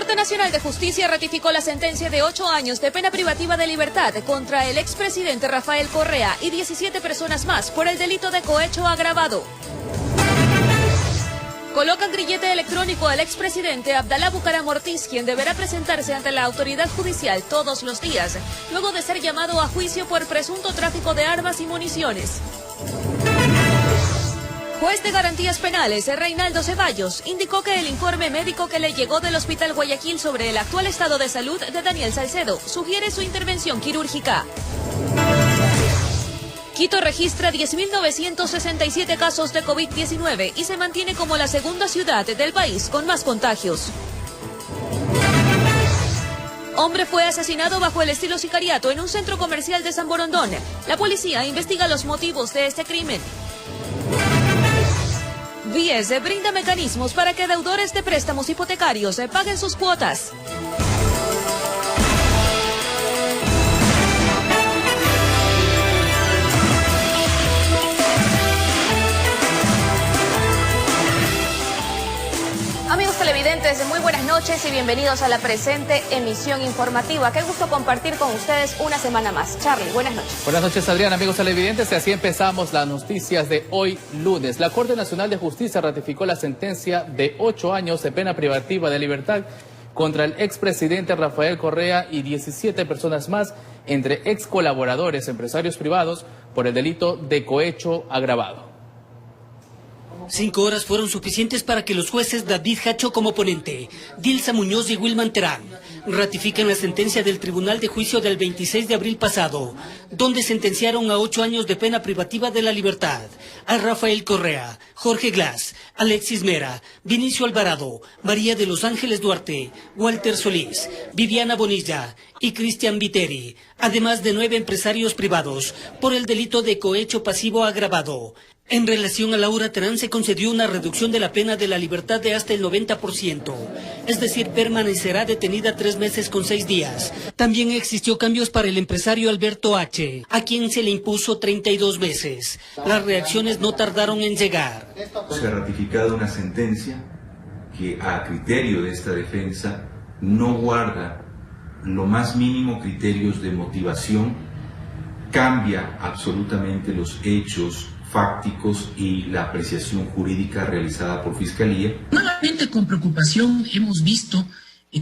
Corte Nacional de Justicia ratificó la sentencia de 8 años de pena privativa de libertad contra el expresidente Rafael Correa y 17 personas más por el delito de cohecho agravado. Colocan grillete electrónico al expresidente Abdalá Bucaram Ortiz, quien deberá presentarse ante la autoridad judicial todos los días, luego de ser llamado a juicio por presunto tráfico de armas y municiones. Juez de Garantías Penales, Reinaldo Ceballos, indicó que el informe médico que le llegó del Hospital Guayaquil sobre el actual estado de salud de Daniel Salcedo sugiere su intervención quirúrgica. Quito registra 10.967 casos de COVID-19 y se mantiene como la segunda ciudad del país con más contagios. Hombre fue asesinado bajo el estilo sicariato en un centro comercial de San Borondón. La policía investiga los motivos de este crimen. BIES brinda mecanismos para que deudores de préstamos hipotecarios paguen sus cuotas. Amigos televidentes, muy buenas noches y bienvenidos a la presente emisión informativa. Qué gusto compartir con ustedes una semana más. Charlie, buenas noches. Buenas noches, Adriana. Amigos televidentes, y así empezamos las noticias de hoy lunes. La Corte Nacional de Justicia ratificó la sentencia de 8 años de pena privativa de libertad contra el expresidente Rafael Correa y 17 personas más, entre ex colaboradores, empresarios privados, por el delito de cohecho agravado. 5 horas fueron suficientes para que los jueces David Hacho como ponente, Dilsa Muñoz y Wilman Terán ratifiquen la sentencia del Tribunal de Juicio del 26 de abril pasado, donde sentenciaron a 8 años de pena privativa de la libertad a Rafael Correa, Jorge Glass, Alexis Mera, Vinicio Alvarado, María de los Ángeles Duarte, Walter Solís, Viviana Bonilla y Cristian Viteri, además de 9 empresarios privados por el delito de cohecho pasivo agravado. En relación a Laura Terán se concedió una reducción de la pena de la libertad de hasta el 90%, es decir, permanecerá detenida 3 meses con 6 días. También existió cambios para el empresario Alberto H., a quien se le impuso 32 meses. Las reacciones no tardaron en llegar. Se ha ratificado una sentencia que, a criterio de esta defensa, no guarda lo más mínimo criterios de motivación, cambia absolutamente los hechos fácticos y la apreciación jurídica realizada por Fiscalía. Nuevamente con preocupación hemos visto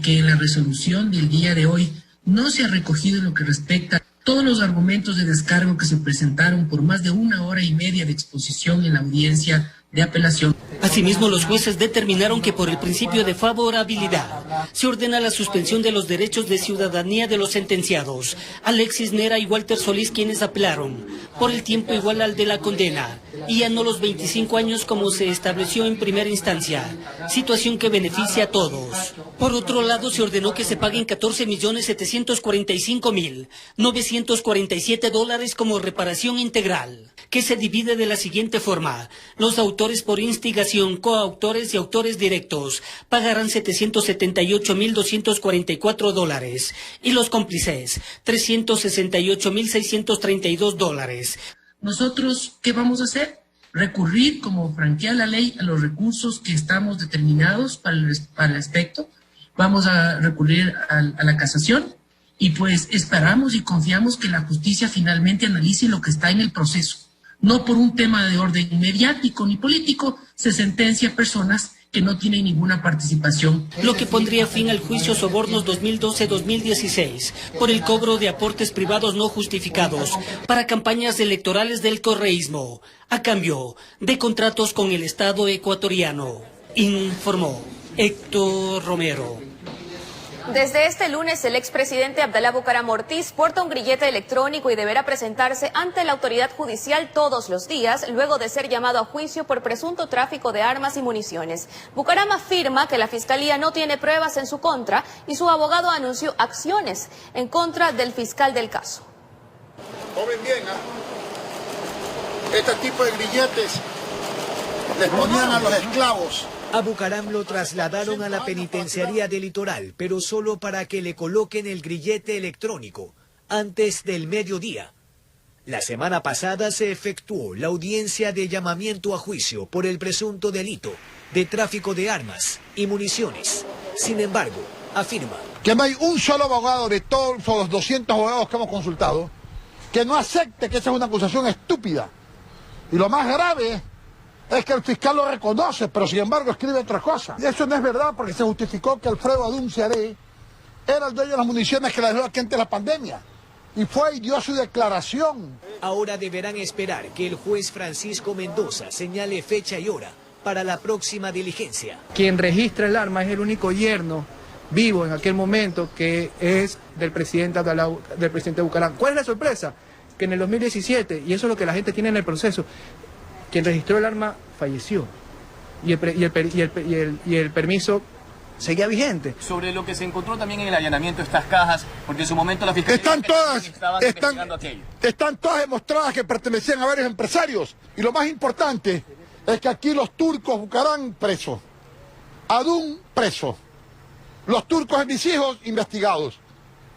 que en la resolución del día de hoy no se ha recogido en lo que respecta a todos los argumentos de descargo que se presentaron por más de 1 hora y media de exposición en la audiencia de apelación. Asimismo, los jueces determinaron que por el principio de favorabilidad se ordena la suspensión de los derechos de ciudadanía de los sentenciados, Alexis Mera y Walter Solís, quienes apelaron, por el tiempo igual al de la condena, y ya no los 25 años como se estableció en primera instancia, situación que beneficia a todos. Por otro lado, se ordenó que se paguen $14.745.947 como reparación integral, que se divide de la siguiente forma: los autores por instigación, coautores y autores directos pagarán $778.244 y los cómplices $368.632. Nosotros, ¿qué vamos a hacer? Recurrir, como franquea la ley, a los recursos que estamos determinados para el respecto. Vamos a recurrir a la casación y pues esperamos y confiamos que la justicia finalmente analice lo que está en el proceso. No por un tema de orden mediático ni político se sentencia a personas que no tienen ninguna participación. Lo que pondría fin al juicio Sobornos 2012-2016 por el cobro de aportes privados no justificados para campañas electorales del correísmo, a cambio de contratos con el Estado ecuatoriano, informó Héctor Romero. Desde este lunes, el expresidente Abdalá Bucaram Ortiz porta un grillete electrónico y deberá presentarse ante la autoridad judicial todos los días, luego de ser llamado a juicio por presunto tráfico de armas y municiones. Bucaram afirma que la Fiscalía no tiene pruebas en su contra y su abogado anunció acciones en contra del fiscal del caso. Tomen bien, este tipo de grilletes les ponían a los esclavos. A Bucaram lo trasladaron a la penitenciaría del Litoral, pero solo para que le coloquen el grillete electrónico antes del mediodía. La semana pasada se efectuó la audiencia de llamamiento a juicio por el presunto delito de tráfico de armas y municiones. Sin embargo, afirma que no hay un solo abogado de todos los 200 abogados que hemos consultado que no acepte que esa es una acusación estúpida. Y lo más grave es que el fiscal lo reconoce, pero sin embargo escribe otra cosa. Y eso no es verdad, porque se justificó que Alfredo Adún Ciaré era el dueño de las municiones que la dejó aquí antes de la pandemia. Y fue y dio su declaración. Ahora deberán esperar que el juez Francisco Mendoza señale fecha y hora para la próxima diligencia. Quien registra el arma es el único yerno vivo en aquel momento que es del presidente Bucaram. ¿Cuál es la sorpresa? Que en el 2017, y eso es lo que la gente tiene en el proceso, quien registró el arma falleció y el permiso seguía vigente. Sobre lo que se encontró también en el allanamiento de estas cajas, porque en su momento la fiscalía están todas demostradas que pertenecían a varios empresarios. Y lo más importante es que aquí los turcos Bucaram presos, Adún preso, los turcos en mis hijos investigados,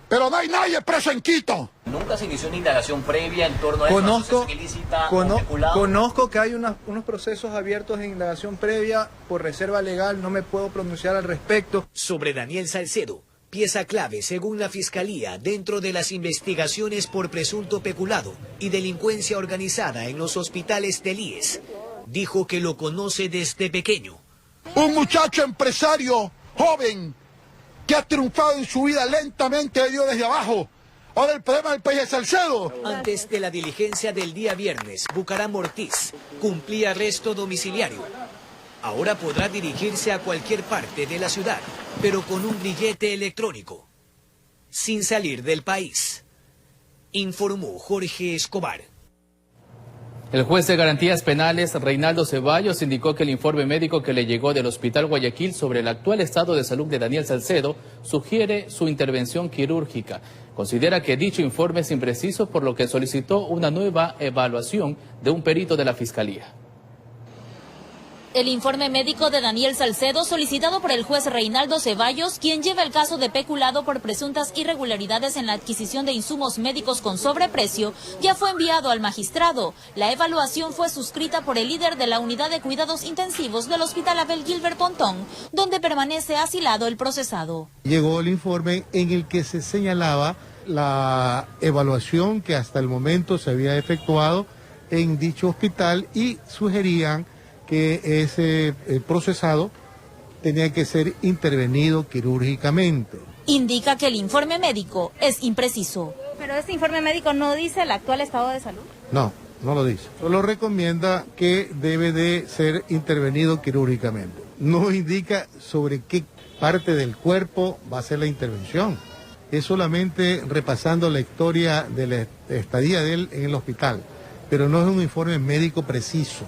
pero no hay nadie preso en Quito. ¿Nunca se inició una indagación previa en torno a esta ilícita o peculado? Conozco que hay unos procesos abiertos de indagación previa por reserva legal, no me puedo pronunciar al respecto. Sobre Daniel Salcedo, pieza clave según la Fiscalía dentro de las investigaciones por presunto peculado y delincuencia organizada en los hospitales del IES, dijo que lo conoce desde pequeño. Un muchacho empresario joven que ha triunfado en su vida lentamente desde abajo. Ahora el problema del país es Salcedo. Antes de la diligencia del día viernes, Bucaram Ortiz cumplía arresto domiciliario. Ahora podrá dirigirse a cualquier parte de la ciudad, pero con un grillete electrónico, sin salir del país, informó Jorge Escobar. El juez de garantías penales, Reinaldo Ceballos, indicó que el informe médico que le llegó del Hospital Guayaquil sobre el actual estado de salud de Daniel Salcedo sugiere su intervención quirúrgica. Considera que dicho informe es impreciso, por lo que solicitó una nueva evaluación de un perito de la Fiscalía. El informe médico de Daniel Salcedo, solicitado por el juez Reinaldo Ceballos, quien lleva el caso de peculado por presuntas irregularidades en la adquisición de insumos médicos con sobreprecio, ya fue enviado al magistrado. La evaluación fue suscrita por el líder de la unidad de cuidados intensivos del Hospital Abel Gilbert Pontón, donde permanece asilado el procesado. Llegó el informe en el que se señalaba la evaluación que hasta el momento se había efectuado en dicho hospital y sugerían que ese procesado tenía que ser intervenido quirúrgicamente. Indica que el informe médico es impreciso. ¿Pero este informe médico no dice el actual estado de salud? No, no lo dice. Solo recomienda que debe de ser intervenido quirúrgicamente. No indica sobre qué parte del cuerpo va a ser la intervención. Es solamente repasando la historia de la estadía de él en el hospital, pero no es un informe médico preciso.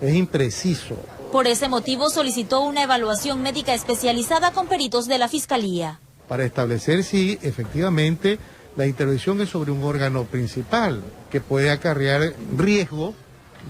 Es impreciso. Por ese motivo solicitó una evaluación médica especializada con peritos de la Fiscalía. Para establecer si efectivamente la intervención es sobre un órgano principal que puede acarrear riesgo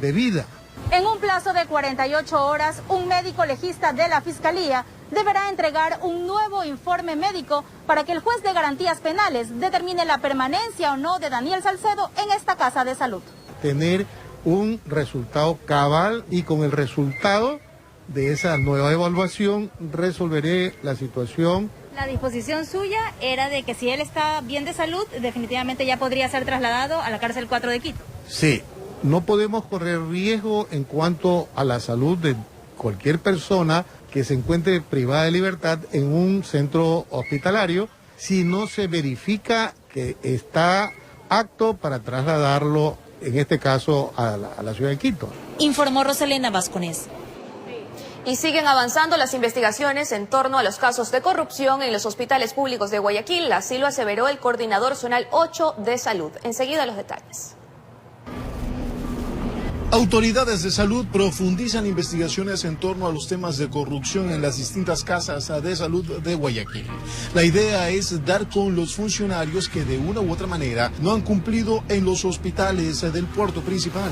de vida. En un plazo de 48 horas, un médico legista de la Fiscalía deberá entregar un nuevo informe médico para que el juez de garantías penales determine la permanencia o no de Daniel Salcedo en esta casa de salud. Tener un resultado cabal y con el resultado de esa nueva evaluación resolveré la situación. La disposición suya era de que si él está bien de salud, definitivamente ya podría ser trasladado a la cárcel 4 de Quito. Sí, no podemos correr riesgo en cuanto a la salud de cualquier persona que se encuentre privada de libertad en un centro hospitalario si no se verifica que está apto para trasladarlo, en este caso, a la ciudad de Quito. Informó Roselena Vasconés. Y siguen avanzando las investigaciones en torno a los casos de corrupción en los hospitales públicos de Guayaquil. Así lo aseveró el coordinador zonal 8 de salud. Enseguida los detalles. Autoridades de salud profundizan investigaciones en torno a los temas de corrupción en las distintas casas de salud de Guayaquil. La idea es dar con los funcionarios que de una u otra manera no han cumplido en los hospitales del puerto principal.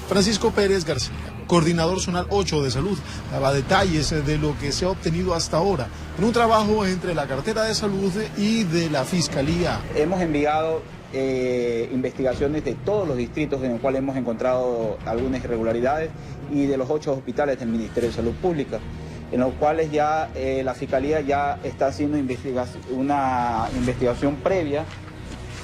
Francisco Pérez García, coordinador zonal 8 de salud, daba detalles de lo que se ha obtenido hasta ahora en un trabajo entre la cartera de salud y de la Fiscalía. Hemos enviado investigaciones de todos los distritos en los cuales hemos encontrado algunas irregularidades y de los 8 hospitales del Ministerio de Salud Pública. en los cuales ya la Fiscalía ya está haciendo una investigación previa,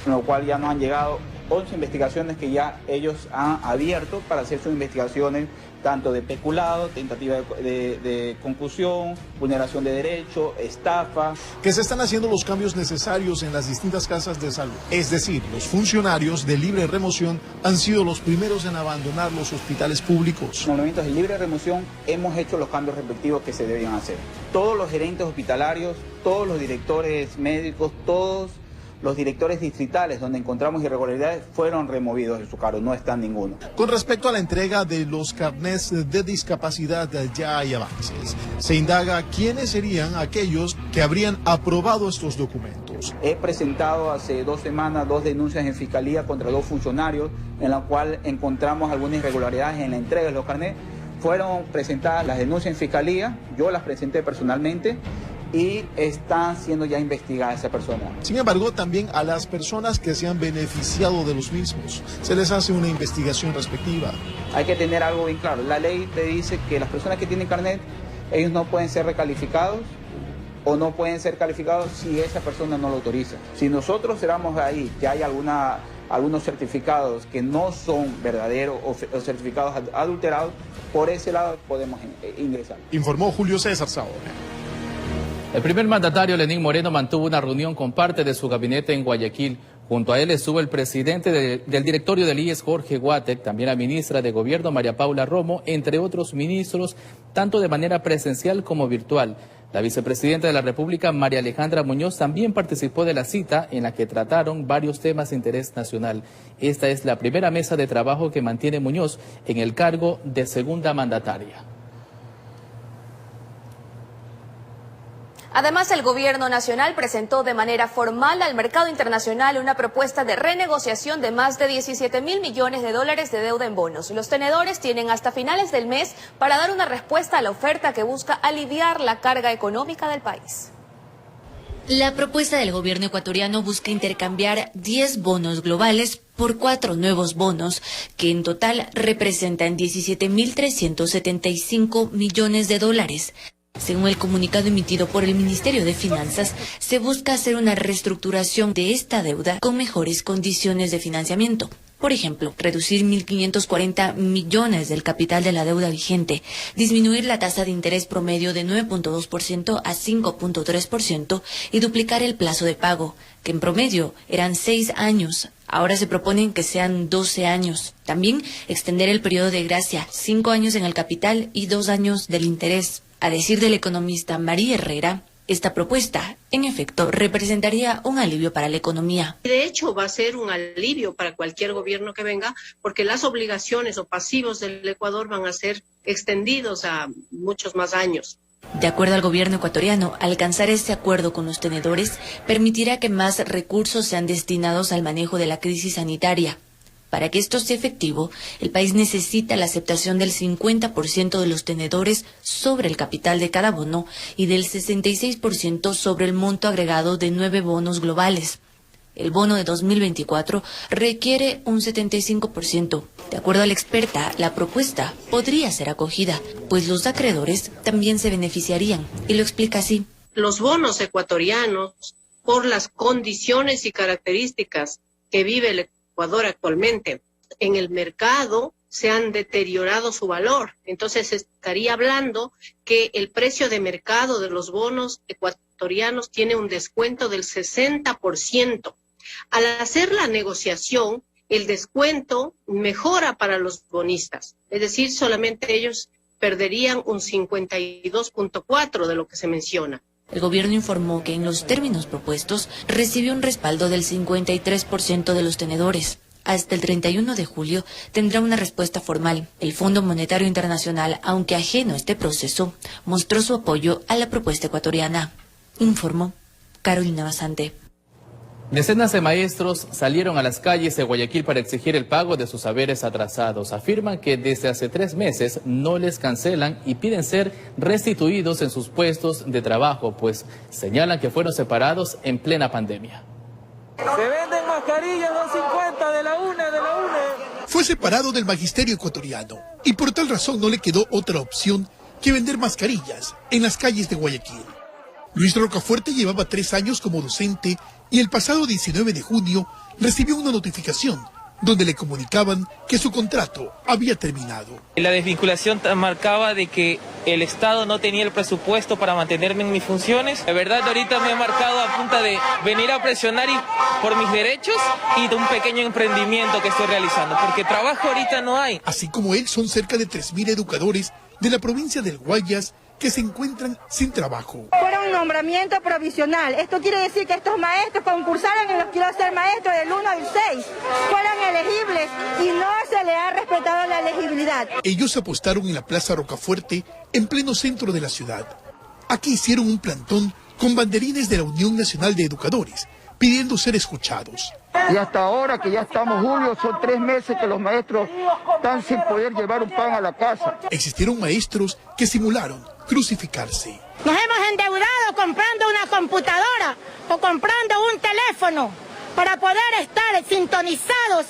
en lo cual ya nos han llegado 11 investigaciones que ya ellos han abierto para hacer sus investigaciones, tanto de peculado, tentativa de concusión, vulneración de derecho, estafa. Que se están haciendo los cambios necesarios en las distintas casas de salud. Es decir, los funcionarios de libre remoción han sido los primeros en abandonar los hospitales públicos. En los movimientos de libre remoción hemos hecho los cambios respectivos que se debían hacer. Todos los gerentes hospitalarios, todos los directores médicos, todos los directores distritales donde encontramos irregularidades fueron removidos de su cargo, no están ninguno. Con respecto a la entrega de los carnets de discapacidad, ya hay avances. Se indaga quiénes serían aquellos que habrían aprobado estos documentos. He presentado hace 2 semanas 2 denuncias en Fiscalía contra 2 funcionarios, en la cual encontramos algunas irregularidades en la entrega de los carnets. Fueron presentadas las denuncias en Fiscalía, yo las presenté personalmente, y están siendo ya investigadas esa persona. Sin embargo, también a las personas que se han beneficiado de los mismos se les hace una investigación respectiva. Hay que tener algo bien claro. La ley te dice que las personas que tienen carnet, ellos no pueden ser recalificados o no pueden ser calificados si esa persona no lo autoriza. Si nosotros éramos ahí que hay algunos certificados que no son verdaderos o certificados adulterados, por ese lado podemos ingresar. Informó Julio César Saola. El primer mandatario, Lenín Moreno, mantuvo una reunión con parte de su gabinete en Guayaquil. Junto a él estuvo el presidente del directorio del IES, Jorge Guatec, también la ministra de Gobierno, María Paula Romo, entre otros ministros, tanto de manera presencial como virtual. La vicepresidenta de la República, María Alejandra Muñoz, también participó de la cita en la que trataron varios temas de interés nacional. Esta es la primera mesa de trabajo que mantiene Muñoz en el cargo de segunda mandataria. Además, el gobierno nacional presentó de manera formal al mercado internacional una propuesta de renegociación de más de 17.000 millones de dólares de deuda en bonos. Los tenedores tienen hasta finales del mes para dar una respuesta a la oferta que busca aliviar la carga económica del país. La propuesta del gobierno ecuatoriano busca intercambiar 10 bonos globales por 4 nuevos bonos, que en total representan 17.375 millones de dólares. Según el comunicado emitido por el Ministerio de Finanzas, se busca hacer una reestructuración de esta deuda con mejores condiciones de financiamiento. Por ejemplo, reducir 1.540 millones del capital de la deuda vigente, disminuir la tasa de interés promedio de 9.2% a 5.3% y duplicar el plazo de pago, que en promedio eran 6 años. Ahora se proponen que sean 12 años. También extender el periodo de gracia, 5 años en el capital y 2 años del interés. A decir del economista María Herrera, esta propuesta, en efecto, representaría un alivio para la economía. De hecho, va a ser un alivio para cualquier gobierno que venga, porque las obligaciones o pasivos del Ecuador van a ser extendidos a muchos más años. De acuerdo al gobierno ecuatoriano, alcanzar este acuerdo con los tenedores permitirá que más recursos sean destinados al manejo de la crisis sanitaria. Para que esto sea efectivo, el país necesita la aceptación del 50% de los tenedores sobre el capital de cada bono y del 66% sobre el monto agregado de 9 bonos globales. El bono de 2024 requiere un 75%. De acuerdo a la experta, la propuesta podría ser acogida, pues los acreedores también se beneficiarían, y lo explica así. Los bonos ecuatorianos, por las condiciones y características que vive el Ecuador actualmente, en el mercado se han deteriorado su valor. Entonces estaría hablando que el precio de mercado de los bonos ecuatorianos tiene un descuento del 60%. Al hacer la negociación, el descuento mejora para los bonistas. Es decir, solamente ellos perderían un 52.4% de lo que se menciona. El gobierno informó que en los términos propuestos recibió un respaldo del 53% de los tenedores. Hasta el 31 de julio tendrá una respuesta formal. El Fondo Monetario Internacional, aunque ajeno a este proceso, mostró su apoyo a la propuesta ecuatoriana. Informó Carolina Basante. Decenas de maestros salieron a las calles de Guayaquil para exigir el pago de sus haberes atrasados. Afirman que desde hace 3 meses no les cancelan y piden ser restituidos en sus puestos de trabajo, pues señalan que fueron separados en plena pandemia. Se venden mascarillas 2.50 de la UNE. Fue separado del magisterio ecuatoriano y por tal razón no le quedó otra opción que vender mascarillas en las calles de Guayaquil. Luis Rocafuerte llevaba 3 años como docente y el pasado 19 de junio recibió una notificación donde le comunicaban que su contrato había terminado. La desvinculación marcaba de que el Estado no tenía el presupuesto para mantenerme en mis funciones. La verdad, ahorita me ha marcado a punta de venir a presionar por mis derechos y de un pequeño emprendimiento que estoy realizando, porque trabajo ahorita no hay. Así como él, son cerca de 3.000 educadores de la provincia del Guayas que se encuentran sin trabajo. Fuera un nombramiento provisional. Esto quiere decir que estos maestros concursaron en los quiero ser maestros del 1 al 6. Fueran elegibles y no se le ha respetado la elegibilidad. Ellos apostaron en la Plaza Rocafuerte, en pleno centro de la ciudad. Aquí hicieron un plantón con banderines de la Unión Nacional de Educadores, pidiendo ser escuchados. Y hasta ahora que ya estamos julio, son 3 meses que los maestros están sin poder llevar un pan a la casa. Existieron maestros que simularon crucificarse. Nos hemos endeudado comprando una computadora o comprando un teléfono para poder estar sintonizados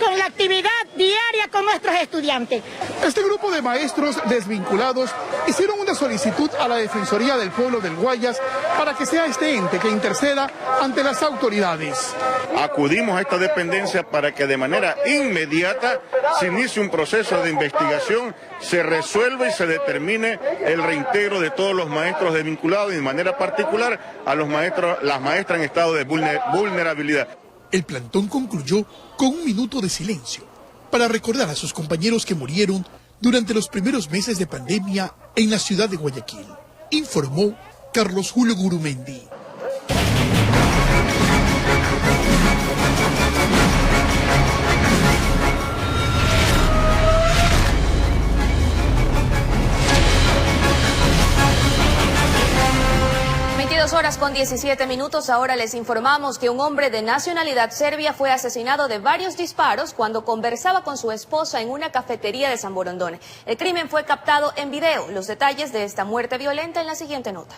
con la actividad diaria con nuestros estudiantes. Este grupo de maestros desvinculados hicieron una solicitud a la Defensoría del Pueblo del Guayas para que sea este ente que interceda ante las autoridades. Acudimos a esta dependencia para que de manera inmediata se inicie un proceso de investigación, se resuelva y se determine el reintegro de todos los maestros desvinculados y de manera particular a los maestros, las maestras en estado de vulnerabilidad. El plantón concluyó con 1 minuto de silencio para recordar a sus compañeros que murieron durante los primeros meses de pandemia en la ciudad de Guayaquil, informó Carlos Julio Gurumendi. Horas con 17 minutos. Ahora les informamos que un hombre de nacionalidad serbia fue asesinado de varios disparos cuando conversaba con su esposa en una cafetería de San Borondón. El crimen fue captado en video. Los detalles de esta muerte violenta en la siguiente nota.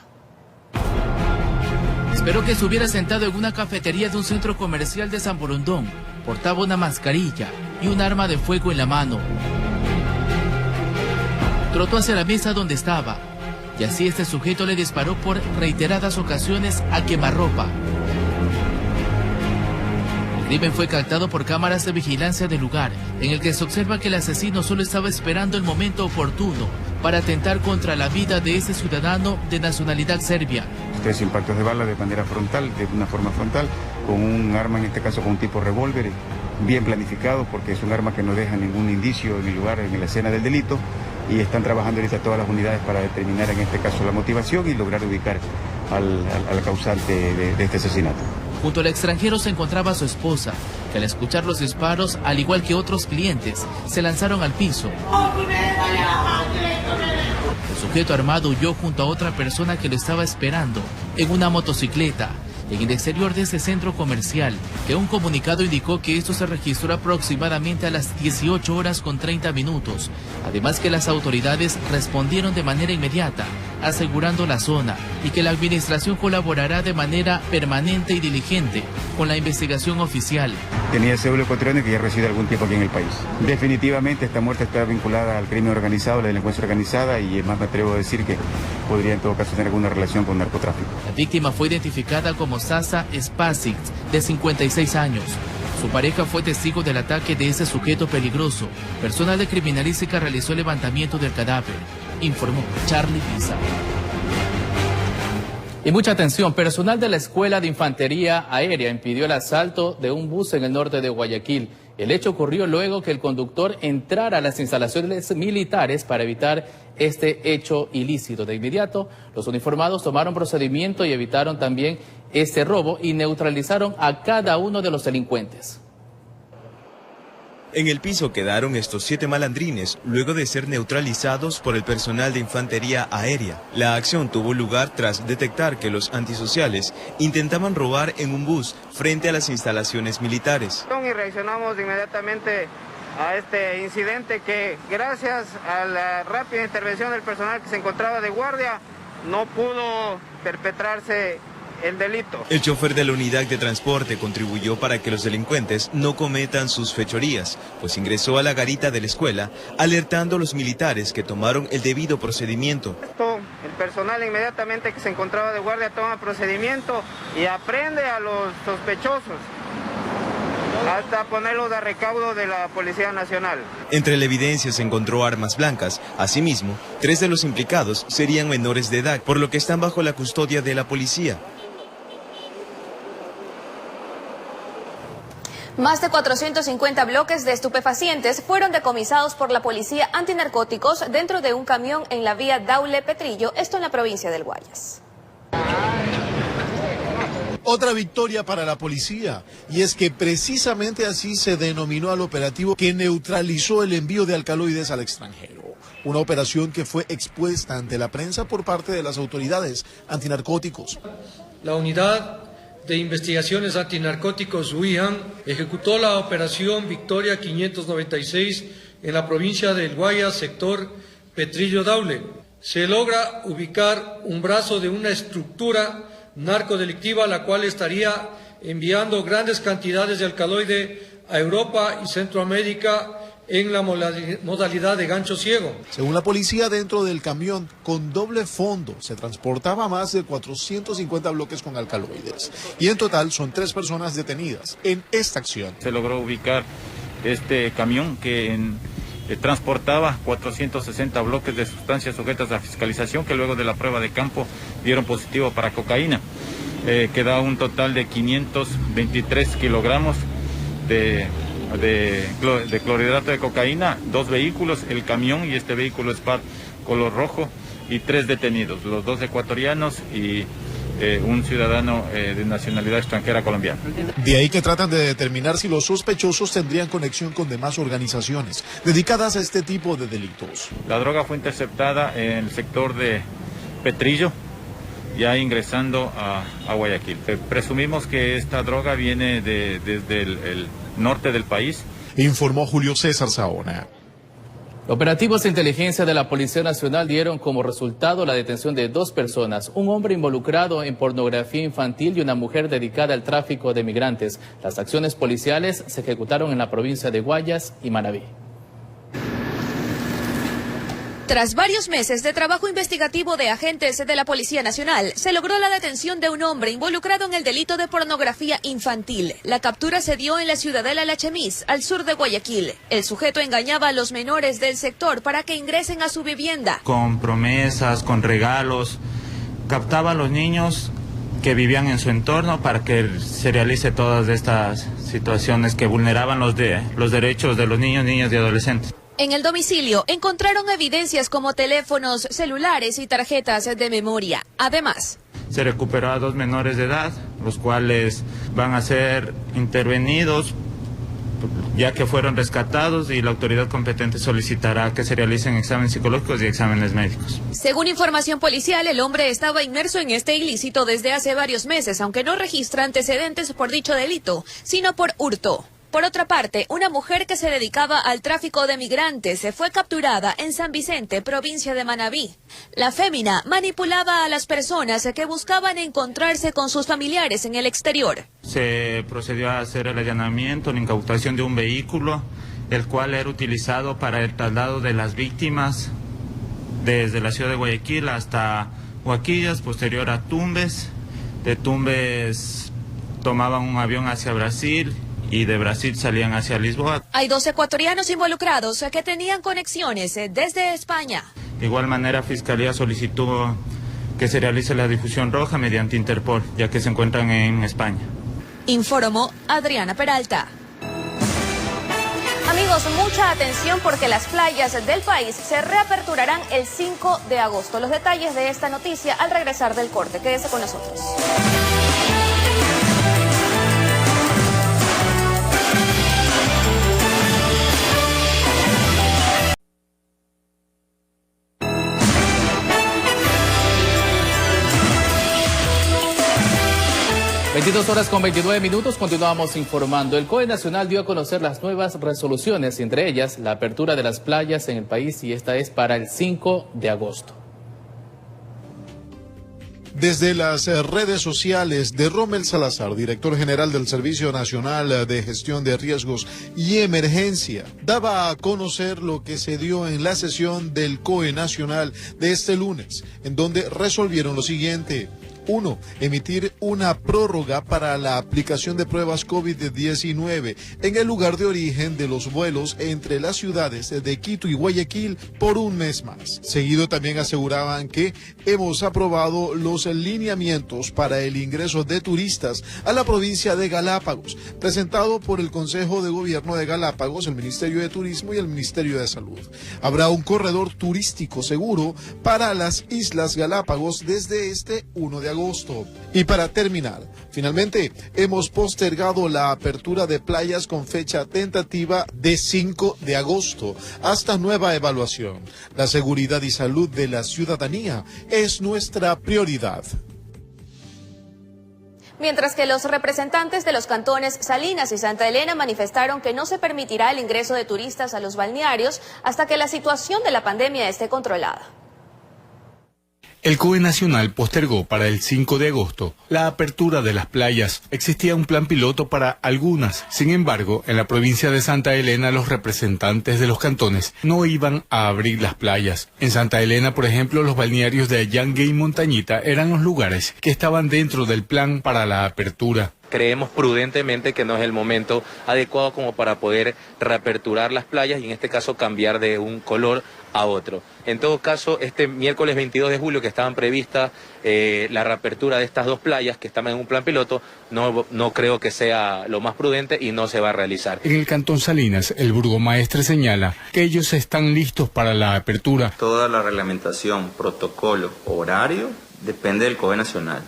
Esperó que se hubiera sentado en una cafetería de un centro comercial de San Borondón. Portaba una mascarilla y un arma de fuego en la mano. Trotó hacia la mesa donde estaba. Y así este sujeto le disparó por reiteradas ocasiones a quemarropa. El crimen fue captado por cámaras de vigilancia del lugar, en el que se observa que el asesino solo estaba esperando el momento oportuno para atentar contra la vida de ese ciudadano de nacionalidad serbia. 3 impactos de bala de manera frontal, de una forma frontal, con un arma, en este caso con un tipo revólver, bien planificado, porque es un arma que no deja ningún indicio en el lugar, en la escena del delito. Y están trabajando ahorita todas las unidades para determinar en este caso la motivación y lograr ubicar al causante de este asesinato. Junto al extranjero se encontraba su esposa, que al escuchar los disparos, al igual que otros clientes, se lanzaron al piso. El sujeto armado huyó junto a otra persona que lo estaba esperando en una motocicleta en el exterior de este centro comercial, que un comunicado indicó que esto se registró aproximadamente a las 18 horas con 30 minutos. Además que las autoridades respondieron de manera inmediata, asegurando la zona, y que la administración colaborará de manera permanente y diligente con la investigación oficial. Tenía cédula ecuatoriana que ya reside algún tiempo aquí en el país. Definitivamente esta muerte está vinculada al crimen organizado, la delincuencia organizada, y más me atrevo a decir que podría en todo caso tener alguna relación con narcotráfico. La víctima fue identificada como Sasa Spasic, de 56 años. Su pareja fue testigo del ataque de ese sujeto peligroso. Personal de criminalística realizó el levantamiento del cadáver, informó Charlie Pisa. Y mucha atención, personal de la Escuela de Infantería Aérea impidió el asalto de un bus en el norte de Guayaquil. El hecho ocurrió luego que el conductor entrara a las instalaciones militares para evitar este hecho ilícito. De inmediato, los uniformados tomaron procedimiento y evitaron también este robo y neutralizaron a cada uno de los delincuentes. En el piso quedaron estos 7 malandrines, luego de ser neutralizados por el personal de Infantería Aérea. La acción tuvo lugar tras detectar que los antisociales intentaban robar en un bus frente a las instalaciones militares. Y reaccionamos inmediatamente a este incidente que, gracias a la rápida intervención del personal que se encontraba de guardia, no pudo perpetrarse el delito. El chofer de la unidad de transporte contribuyó para que los delincuentes no cometan sus fechorías, pues ingresó a la garita de la escuela alertando a los militares que tomaron el debido procedimiento. El personal inmediatamente que se encontraba de guardia toma procedimiento y aprende a los sospechosos hasta ponerlos a recaudo de la Policía Nacional. Entre la evidencia se encontró armas blancas. Asimismo, 3 de los implicados serían menores de edad, por lo que están bajo la custodia de la policía. Más de 450 bloques de estupefacientes fueron decomisados por la Policía Antinarcóticos dentro de un camión en la vía Daule-Petrillo, esto en la provincia del Guayas. Otra victoria para la policía, y es que precisamente así se denominó al operativo que neutralizó el envío de alcaloides al extranjero. Una operación que fue expuesta ante la prensa por parte de las autoridades antinarcóticos. La unidad de investigaciones antinarcóticos UIAN ejecutó la operación Victoria 596 en la provincia del Guayas, sector Petrillo Daule. Se logra ubicar un brazo de una estructura narcodelictiva, la cual estaría enviando grandes cantidades de alcaloide a Europa y Centroamérica en la modalidad de gancho ciego. Según la policía, dentro del camión con doble fondo se transportaba más de 450 bloques con alcaloides. Y en total son 3 personas detenidas en esta acción. Se logró ubicar este camión que transportaba 460 bloques de sustancias sujetas a fiscalización que luego de la prueba de campo dieron positivo para cocaína, que da un total de 523 kilogramos de clorhidrato de cocaína, 2 vehículos, el camión y este vehículo Spark color rojo y 3 detenidos, los 2 ecuatorianos y un ciudadano de nacionalidad extranjera colombiana. De ahí que tratan de determinar si los sospechosos tendrían conexión con demás organizaciones dedicadas a este tipo de delitos. La droga fue interceptada en el sector de Petrillo, ya ingresando a Guayaquil. Presumimos que esta droga viene desde el norte del país. Informó Julio César Saona. Operativos de inteligencia de la Policía Nacional dieron como resultado la detención de 2 personas, un hombre involucrado en pornografía infantil y una mujer dedicada al tráfico de migrantes. Las acciones policiales se ejecutaron en la provincia de Guayas y Manabí. Tras varios meses de trabajo investigativo de agentes de la Policía Nacional, se logró la detención de un hombre involucrado en el delito de pornografía infantil. La captura se dio en la ciudadela La Chemis, al sur de Guayaquil. El sujeto engañaba a los menores del sector para que ingresen a su vivienda. Con promesas, con regalos, captaba a los niños que vivían en su entorno para que se realice todas estas situaciones que vulneraban los derechos de los niños, niñas y adolescentes. En el domicilio encontraron evidencias como teléfonos, celulares y tarjetas de memoria. Además, se recuperó a 2 menores de edad, los cuales van a ser intervenidos ya que fueron rescatados y la autoridad competente solicitará que se realicen exámenes psicológicos y exámenes médicos. Según información policial, el hombre estaba inmerso en este ilícito desde hace varios meses, aunque no registra antecedentes por dicho delito, sino por hurto. Por otra parte, una mujer que se dedicaba al tráfico de migrantes se fue capturada en San Vicente, provincia de Manabí. La fémina manipulaba a las personas que buscaban encontrarse con sus familiares en el exterior. Se procedió a hacer el allanamiento, la incautación de un vehículo, el cual era utilizado para el traslado de las víctimas desde la ciudad de Guayaquil hasta Huaquillas, posterior a Tumbes. De Tumbes tomaban un avión hacia Brasil y de Brasil salían hacia Lisboa. Hay 2 ecuatorianos involucrados que tenían conexiones desde España. De igual manera, Fiscalía solicitó que se realice la difusión roja mediante Interpol, ya que se encuentran en España. Informó Adriana Peralta. Amigos, mucha atención porque las playas del país se reaperturarán el 5 de agosto. Los detalles de esta noticia al regresar del corte. Quédese con nosotros. Horas con 29 minutos, continuamos informando. El COE Nacional dio a conocer las nuevas resoluciones, entre ellas la apertura de las playas en el país, y esta es para el 5 de agosto. Desde las redes sociales de Rommel Salazar, director general del Servicio Nacional de Gestión de Riesgos y Emergencia, daba a conocer lo que se dio en la sesión del COE Nacional de este lunes, en donde resolvieron lo siguiente. 1. Emitir una prórroga para la aplicación de pruebas COVID-19 en el lugar de origen de los vuelos entre las ciudades de Quito y Guayaquil por un mes más. Seguido también aseguraban que hemos aprobado los lineamientos para el ingreso de turistas a la provincia de Galápagos, presentado por el Consejo de Gobierno de Galápagos, el Ministerio de Turismo y el Ministerio de Salud. Habrá un corredor turístico seguro para las Islas Galápagos desde este 1 de agosto. Y para terminar, finalmente hemos postergado la apertura de playas con fecha tentativa de 5 de agosto hasta nueva evaluación. La seguridad y salud de la ciudadanía es nuestra prioridad. Mientras que los representantes de los cantones Salinas y Santa Elena manifestaron que no se permitirá el ingreso de turistas a los balnearios hasta que la situación de la pandemia esté controlada. El COE Nacional postergó para el 5 de agosto la apertura de las playas. Existía un plan piloto para algunas. Sin embargo, en la provincia de Santa Elena, los representantes de los cantones no iban a abrir las playas. En Santa Elena, por ejemplo, los balnearios de Ayangue y Montañita eran los lugares que estaban dentro del plan para la apertura. Creemos prudentemente que no es el momento adecuado como para poder reaperturar las playas y en este caso cambiar de un color a otro. En todo caso, este miércoles 22 de julio que estaban previstas la reapertura de estas dos playas que estaban en un plan piloto, no creo que sea lo más prudente y no se va a realizar. En el cantón Salinas, el burgomaestre señala que ellos están listos para la apertura. Toda la reglamentación, protocolo, horario, depende del COE Nacional.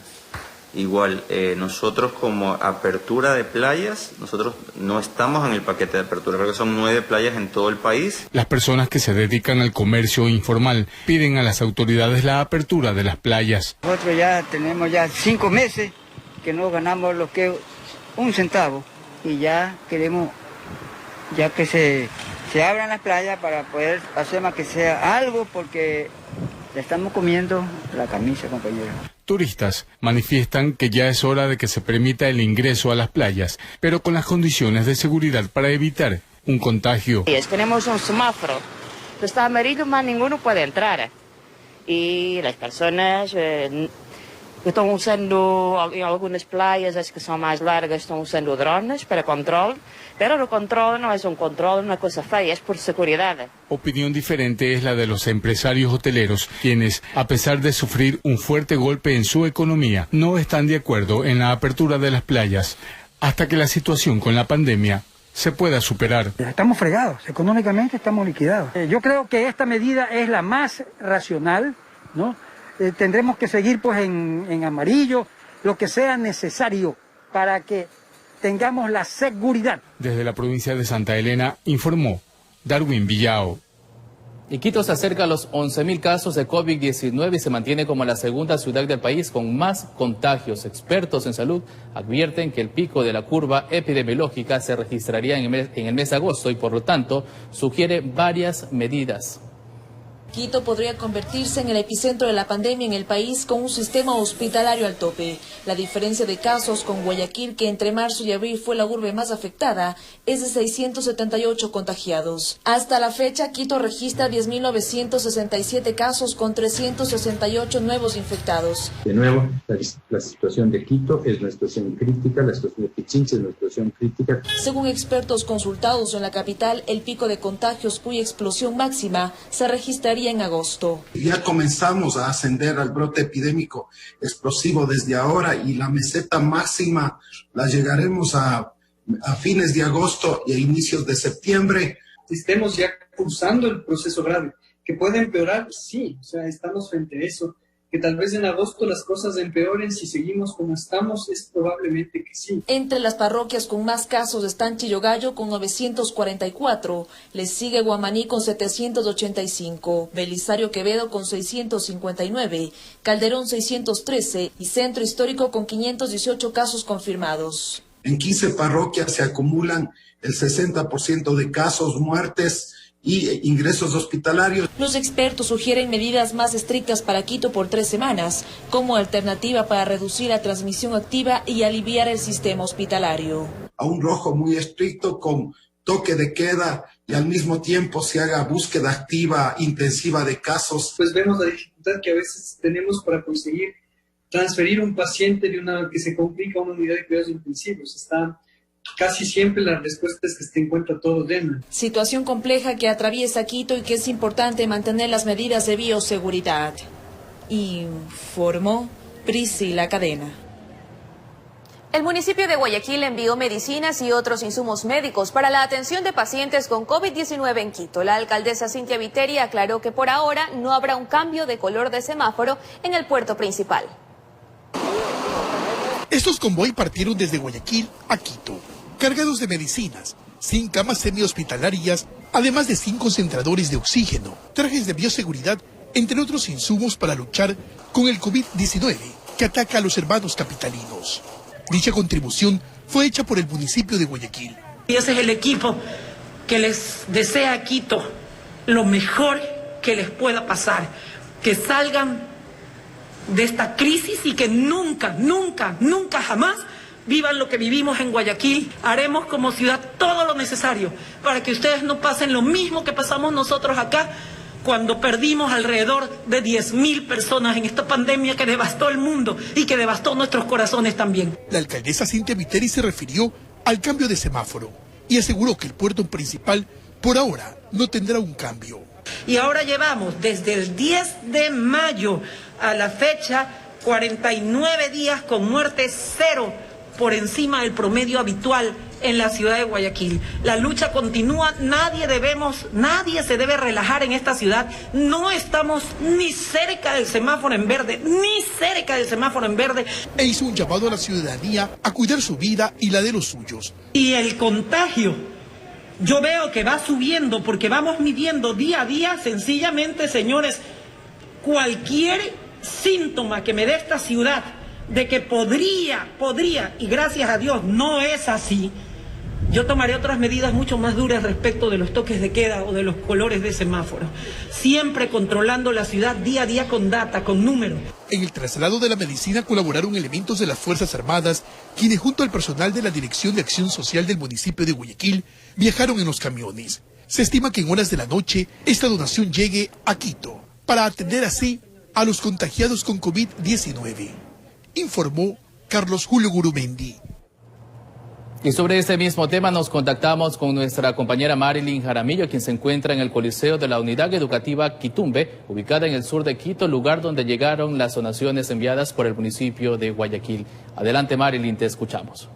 Igual, nosotros como apertura de playas, nosotros no estamos en el paquete de apertura, creo que son 9 playas en todo el país. Las personas que se dedican al comercio informal piden a las autoridades la apertura de las playas. Nosotros ya tenemos 5 meses que no ganamos lo que un centavo y ya queremos que se abran las playas para poder hacer más que sea algo porque le estamos comiendo la camisa, compañero. Turistas manifiestan que ya es hora de que se permita el ingreso a las playas, pero con las condiciones de seguridad para evitar un contagio. Tenemos un semáforo, está amarillo, más ninguno puede entrar. Y las personas están usando, en algunas playas, las que son más largas, están usando drones para control, pero el control no es un control, una cosa fea, es por seguridad. Opinión diferente es la de los empresarios hoteleros, quienes, a pesar de sufrir un fuerte golpe en su economía, no están de acuerdo en la apertura de las playas hasta que la situación con la pandemia se pueda superar. Estamos fregados, económicamente estamos liquidados. Yo creo que esta medida es la más racional, ¿no? Tendremos que seguir pues en amarillo, lo que sea necesario para que tengamos la seguridad. Desde la provincia de Santa Elena informó Darwin Villao. Y Quito se acerca a los 11.000 casos de COVID-19 y se mantiene como la segunda ciudad del país con más contagios. Expertos en salud advierten que el pico de la curva epidemiológica se registraría en el mes de agosto y por lo tanto sugiere varias medidas. Quito podría convertirse en el epicentro de la pandemia en el país con un sistema hospitalario al tope. La diferencia de casos con Guayaquil, que entre marzo y abril fue la urbe más afectada, es de 678 contagiados. Hasta la fecha, Quito registra 10.967 casos con 368 nuevos infectados. De nuevo, la situación de Quito es una situación crítica, la situación de Pichincha es una situación crítica. Según expertos consultados en la capital, el pico de contagios cuya explosión máxima se registraría en agosto. Ya comenzamos a ascender al brote epidémico explosivo desde ahora y la meseta máxima la llegaremos a fines de agosto y a inicios de septiembre. Estemos ya cruzando el proceso grave. ¿Que puede empeorar? Sí, o sea, estamos frente a eso. Que tal vez en agosto las cosas empeoren si seguimos como estamos, es probablemente que sí. Entre las parroquias con más casos están Chillogallo con 944, le sigue Guamaní con 785, Belisario Quevedo con 659, Calderón 613 y Centro Histórico con 518 casos confirmados. En 15 parroquias se acumulan el 60% de casos, muertes y ingresos hospitalarios. Los expertos sugieren medidas más estrictas para Quito por 3 semanas, como alternativa para reducir la transmisión activa y aliviar el sistema hospitalario. A un rojo muy estricto con toque de queda y al mismo tiempo se haga búsqueda activa, intensiva de casos. Pues vemos la dificultad que a veces tenemos para conseguir transferir un paciente de una que se complica a una unidad de cuidados intensivos. Casi siempre la respuesta es que se encuentra todo lleno. Situación compleja que atraviesa Quito y que es importante mantener las medidas de bioseguridad. Informó Priscila Cadena. El municipio de Guayaquil envió medicinas y otros insumos médicos para la atención de pacientes con COVID-19 en Quito. La alcaldesa Cintia Viteri aclaró que por ahora no habrá un cambio de color de semáforo en el puerto principal. Estos convoy partieron desde Guayaquil a Quito, cargados de medicinas, 100 camas semi-hospitalarias, además de 100 concentradores de oxígeno, trajes de bioseguridad, entre otros insumos para luchar con el COVID-19 que ataca a los hermanos capitalinos. Dicha contribución fue hecha por el municipio de Guayaquil. Y ese es el equipo que les desea a Quito lo mejor que les pueda pasar, que salgan de esta crisis y que nunca jamás vivan lo que vivimos en Guayaquil. Haremos como ciudad todo lo necesario para que ustedes no pasen lo mismo que pasamos nosotros acá cuando perdimos alrededor de 10.000 personas en esta pandemia que devastó el mundo y que devastó nuestros corazones también. La alcaldesa Cintia Viteri se refirió al cambio de semáforo y aseguró que el puerto principal por ahora no tendrá un cambio. Y ahora llevamos desde el 10 de mayo a la fecha 49 días con muerte cero por encima del promedio habitual en la ciudad de Guayaquil. La lucha continúa, nadie se debe relajar en esta ciudad. No estamos ni cerca del semáforo en verde, E hizo un llamado a la ciudadanía a cuidar su vida y la de los suyos. Y el contagio, yo veo que va subiendo porque vamos midiendo día a día, sencillamente, señores, cualquier síntoma que me dé esta ciudad de que podría, y gracias a Dios no es así, yo tomaré otras medidas mucho más duras respecto de los toques de queda o de los colores de semáforo, siempre controlando la ciudad día a día con data, con números. En el traslado de la medicina colaboraron elementos de las Fuerzas Armadas, quienes junto al personal de la Dirección de Acción Social del municipio de Guayaquil viajaron en los camiones. Se estima que en horas de la noche esta donación llegue a Quito, para atender así a los contagiados con COVID-19, informó Carlos Julio Gurumendi. Y sobre este mismo tema nos contactamos con nuestra compañera Marilyn Jaramillo, quien se encuentra en el Coliseo de la Unidad Educativa Quitumbe, ubicada en el sur de Quito, lugar donde llegaron las donaciones enviadas por el municipio de Guayaquil. Adelante, Marilyn, te escuchamos.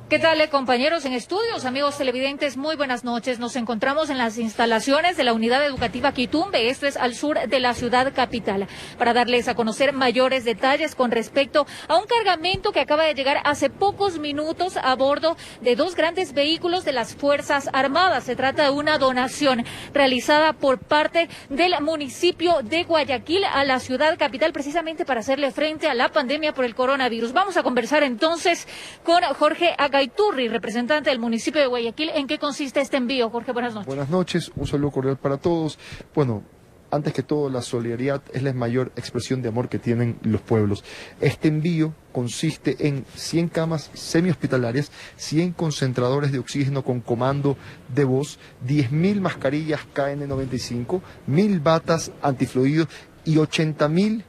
¿Qué tal, compañeros en estudios, amigos televidentes? Muy buenas noches. Nos encontramos en las instalaciones de la Unidad Educativa Quitumbe, esto es al sur de la ciudad capital, para darles a conocer mayores detalles con respecto a un cargamento que acaba de llegar hace pocos minutos a bordo de 2 grandes vehículos de las Fuerzas Armadas. Se trata de una donación realizada por parte del municipio de Guayaquil a la ciudad capital, precisamente para hacerle frente a la pandemia por el coronavirus. Vamos a conversar entonces con Jorge Agaiturri, representante del municipio de Guayaquil. ¿En qué consiste este envío, Jorge? Buenas noches. Buenas noches, un saludo cordial para todos. Bueno, antes que todo, la solidaridad es la mayor expresión de amor que tienen los pueblos. Este envío consiste en 100 camas semi-hospitalarias, 100 concentradores de oxígeno con comando de voz, 10.000 mascarillas KN95, 1.000 batas antifluidos y 80.000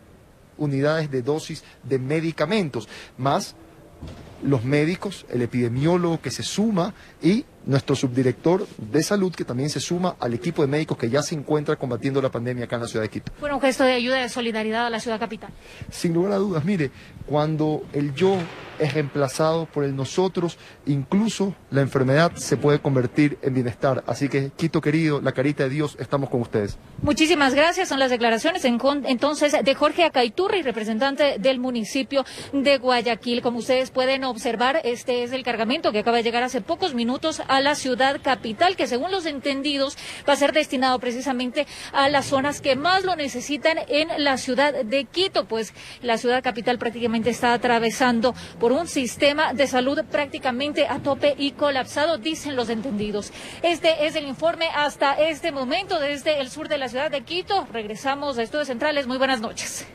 unidades de dosis de medicamentos, más los médicos, el epidemiólogo que se suma y nuestro subdirector de salud que también se suma al equipo de médicos que ya se encuentra combatiendo la pandemia acá en la ciudad de Quito. Fue un gesto de ayuda y de solidaridad a la ciudad capital. Sin lugar a dudas, mire, cuando el yo es reemplazado por el nosotros, incluso la enfermedad se puede convertir en bienestar. Así que, Quito querido, la carita de Dios, estamos con ustedes. Muchísimas gracias. Son las declaraciones entonces de Jorge Agaiturri, representante del municipio de Guayaquil. Como ustedes pueden observar, este es el cargamento que acaba de llegar hace pocos minutos a la ciudad capital, que según los entendidos va a ser destinado precisamente a las zonas que más lo necesitan en la ciudad de Quito, pues la ciudad capital prácticamente está atravesando por un sistema de salud prácticamente a tope y colapsado, dicen los entendidos. Este es el informe hasta este momento desde el sur de la ciudad de Quito. Regresamos a Estudios Centrales. Muy buenas noches.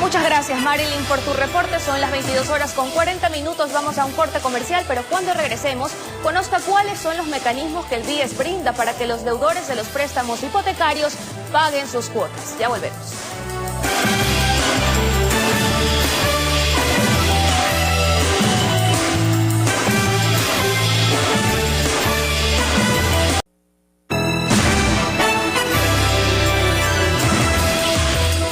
Muchas gracias, Marilyn, por tu reporte. Son las 22:40. Vamos a un corte comercial, pero cuando regresemos, conozca cuáles son los mecanismos que el BIES brinda para que los deudores de los préstamos hipotecarios paguen sus cuotas. Ya volvemos.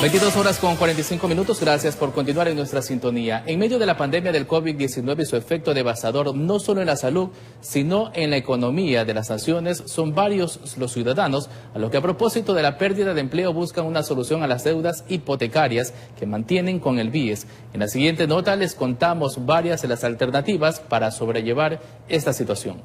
(22:45). Gracias por continuar en nuestra sintonía. En medio de la pandemia del COVID-19 y su efecto devastador no solo en la salud, sino en la economía de las naciones, son varios los ciudadanos a los que a propósito de la pérdida de empleo buscan una solución a las deudas hipotecarias que mantienen con el BIES. En la siguiente nota les contamos varias de las alternativas para sobrellevar esta situación.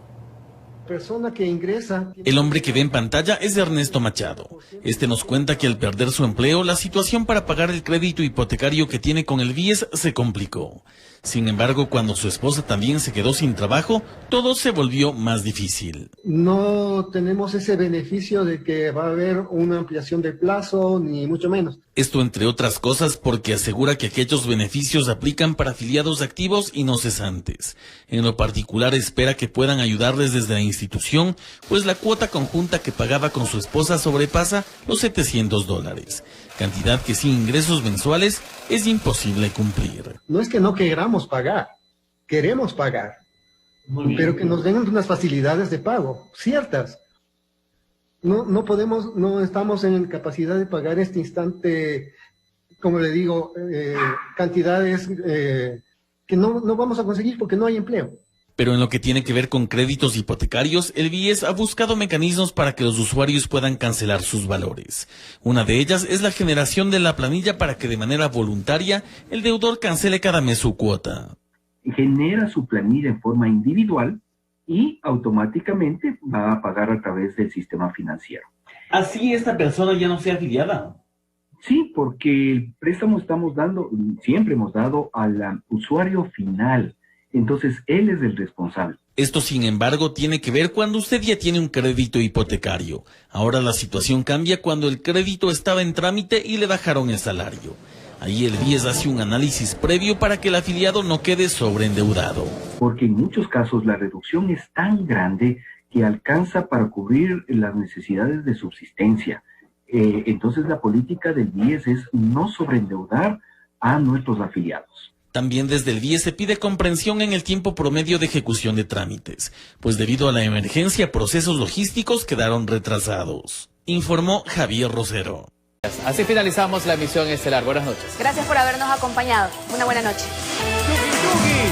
Persona que ingresa. El hombre que ve en pantalla es Ernesto Machado. Este nos cuenta que al perder su empleo, la situación para pagar el crédito hipotecario que tiene con el BIES se complicó. Sin embargo, cuando su esposa también se quedó sin trabajo, todo se volvió más difícil. No tenemos ese beneficio de que va a haber una ampliación de plazo, ni mucho menos. Esto entre otras cosas porque asegura que aquellos beneficios aplican para afiliados activos y no cesantes. En lo particular espera que puedan ayudarles desde la institución, pues la cuota conjunta que pagaba con su esposa sobrepasa los $700, cantidad que sin ingresos mensuales es imposible cumplir. No es que no queramos pagar, queremos pagar, pero que nos den unas facilidades de pago, ciertas. No podemos, no estamos en capacidad de pagar este instante, como le digo, cantidades que no vamos a conseguir porque no hay empleo. Pero en lo que tiene que ver con créditos hipotecarios, el BIES ha buscado mecanismos para que los usuarios puedan cancelar sus valores. Una de ellas es la generación de la planilla para que de manera voluntaria el deudor cancele cada mes su cuota. Genera su planilla en forma individual y automáticamente va a pagar a través del sistema financiero. ¿Así esta persona ya no sea afiliada? Sí, porque el préstamo siempre hemos dado al usuario final. Entonces, él es el responsable. Esto, sin embargo, tiene que ver cuando usted ya tiene un crédito hipotecario. Ahora la situación cambia cuando el crédito estaba en trámite y le bajaron el salario. Ahí el BIES hace un análisis previo para que el afiliado no quede sobreendeudado. Porque en muchos casos la reducción es tan grande que alcanza para cubrir las necesidades de subsistencia. Entonces, la política del BIES es no sobreendeudar a nuestros afiliados. También desde el BIES se pide comprensión en el tiempo promedio de ejecución de trámites, pues debido a la emergencia, procesos logísticos quedaron retrasados. Informó Javier Rosero. Así finalizamos la emisión estelar. Buenas noches. Gracias por habernos acompañado. Una buena noche. Yugi, yugi.